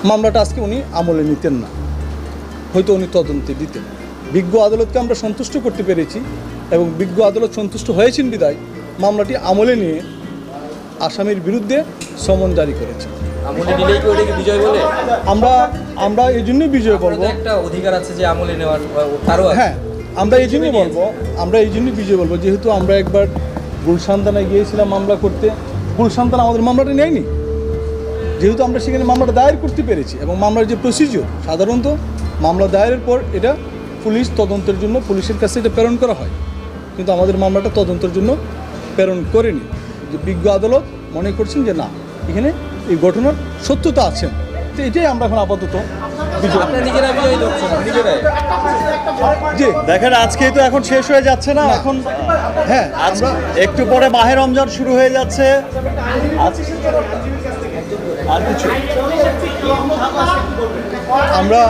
মামলাটা আজকে উনি আমলে নিতেন না, হয়তো উনি তদন্তে দিতেন। বিজ্ঞ আদালতকে আমরা সন্তুষ্ট করতে পেরেছি এবং বিজ্ঞ আদালত সন্তুষ্ট হয়েছেন বিদায় মামলাটি আমলে নিয়ে আসামির বিরুদ্ধে সমন জারি করেছে। আমলে নিলেই কি ওটাকে বিজয় বলে? আমরা এই জন্যই বিজয় বলবো, একটা অধিকার আছে যে আমলে নেওয়ার, তারও হ্যাঁ আমরা এই জন্যই বিজয় বলবো, যেহেতু আমরা একবার গুলশান থানায় গিয়েছিলাম মামলা করতে, গুলশান থানা আমাদের মামলাটা নেয়নি, যেহেতু আমরা সেখানে মামলাটা দায়ের করতে পেরেছি এবং মামলার যে প্রসিজিওর সাধারণত মামলা দায়েরের পর এটা পুলিশ তদন্তের জন্য পুলিশের কাছে এটা প্রেরণ করা হয়, কিন্তু আমাদের মামলাটা তদন্তের জন্য প্রেরণ করেনি। যে বিজ্ঞ আদালত মনে করছেন যে না, এখানে এই ঘটনার সত্যতা আছেন, তো এটাই আমরা এখন আপাতত নিজেরা বিজয় ধরছেন নিজেরাই। জি দেখেন আজকেই তো এখন শেষ হয়ে যাচ্ছে না, এখন হ্যাঁ আমরা একটু পরে মাহে রমজান শুরু হয়ে যাচ্ছে। আর কিছু আমরা